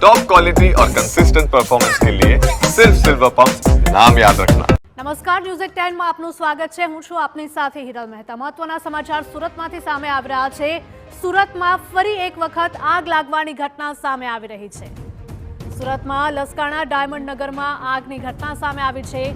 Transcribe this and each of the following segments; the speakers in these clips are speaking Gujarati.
टॉप क्वालिटी और कंसिस्टेंट परफॉर्मेंस के लिए सिर्फ सिल्वर पंप नाम याद रखना। નમસ્કાર, ન્યૂઝ 10 માં આપનું સ્વાગત છે। હું છું આપની સાથે હિરલ મહેતા। મહત્વના સમાચાર સુરતમાંથી સામે આવી રહ્યા છે। સુરતમાં ફરી એક વખત આગ લાગવાની ઘટના સામે આવી રહી છે। સુરતમાં લસકાણા ડાયમંડ નગરમાં આગની ઘટના સામે આવી છે।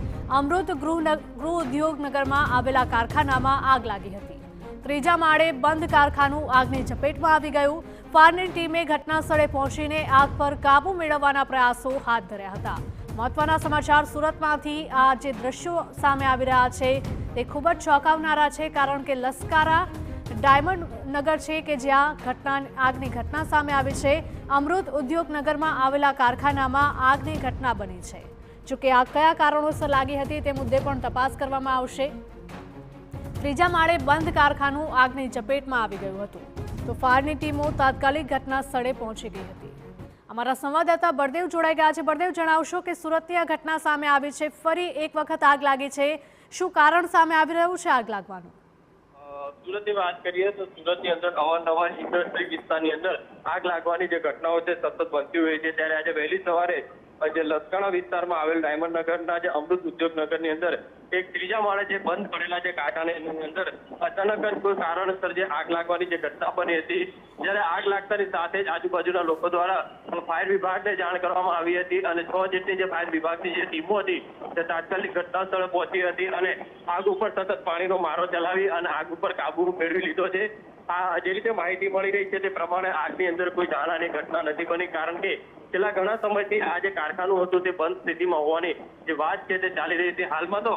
અમૃત ગૃહ ઉદ્યોગ નગરમાં આવેલા કારખાનામાં આગ લાગી હતી। ત્રીજા માળે બંધ કારખાનું આગની ઝપેટમાં આવી ગયું। ફાયરની ટીમે ઘટના સ્થળે પહોંચીને આગ પર કાબુ મેળવવાના પ્રયાસો હાથ ધર્યા હતા। મહત્વના સમાચાર સુરતમાંથી આ જે દ્રશ્યો સામે આવી રહ્યા છે તે ખૂબ જ ચોંકાવનારા છે, કારણ કે લસકારા ડાયમંડ નગર છે કે જ્યાં આગની ઘટના સામે આવી છે। અમૃત ઉદ્યોગ નગરમાં આવેલા કારખાનામાં આગની ઘટના બની છે। જોકે આગ કયા કારણોસર લાગી હતી તે મુદ્દે પણ તપાસ કરવામાં આવશે। ત્રીજા માળે બંધ કારખાનું આગની ઝપેટમાં આવી ગયું હતું, તો ફાયરની ટીમો તાત્કાલિક ઘટના સ્થળે પહોંચી ગઈ હતી। અમારા સંવાદદાતા બળદેવ જોડાઈ ગયા છે। બળદેવ, જણાવશો કે સુરતની આ ઘટના સામે આવી છે, ફરી એક વખત આગ લાગી છે, શું કારણ સામે આવી રહ્યું છે આગ લાગવાનું? સુરતની વાત કરીએ તો સુરતની અંદર અવારનવાર ઇન્ડસ્ટ્રી વિસ્તારની અંદર આગ લાગવાની જે ઘટનાઓ છે સતત બનતી હોય છે। ત્યારે આજે વહેલી સવારે જે લસકાણા વિસ્તારમાં આવેલ ડાયમંડ નગરના જે અમૃત ઉદ્યોગ નગરની અંદર એક ત્રીજા માળે જે બંધ પડેલા જે કારખાનાની અંદર અચાનક જ કોઈ કારણસર જે આગ લાગવાની જે ઘટના બની હતી। જ્યારે આગ લાગતાની સાથે જ આજુબાજુના લોકો દ્વારા ફાયર વિભાગને જાણ કરવામાં આવી હતી અને 6 જેટલી જે ફાયર વિભાગની જે ટીમો હતી તે તાત્કાલિક ઘટના સ્થળે પહોંચી હતી અને આગ ઉપર સતત પાણીનો મારો ચલાવી અને આગ ઉપર કાબુ મેળવી લીધો છે। આ જે રીતે માહિતી મળી રહી છે તે પ્રમાણે આગની અંદર કોઈ જાનહાની ઘટના નથી બની, કારણ કે છેલ્લા ઘણા સમયથી આ જે કારખાનું હતું તે બંધ સ્થિતિમાં હોવાની જે વાત છે તે ચાલી રહી હતી। હાલમાં તો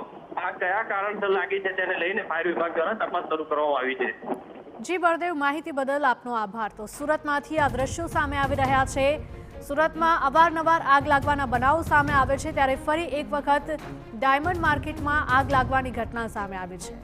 આગ કયા કારણસર લાગી છે તેને લઈને ફાયર વિભાગ દ્વારા તપાસ શરૂ કરવામાં આવી છે। જી બળદેવ, માહિતી બદલ આપનો આભાર। તો સુરતમાંથી આ દ્રશ્યો સામે આવી રહ્યા છે। સુરતમાં અવારનવાર આગ લાગવાના બનાવો સામે આવે છે, ત્યારે ફરી એક વખત ડાયમંડ માર્કેટમાં આગ લાગવાની ઘટના સામે આવી છે।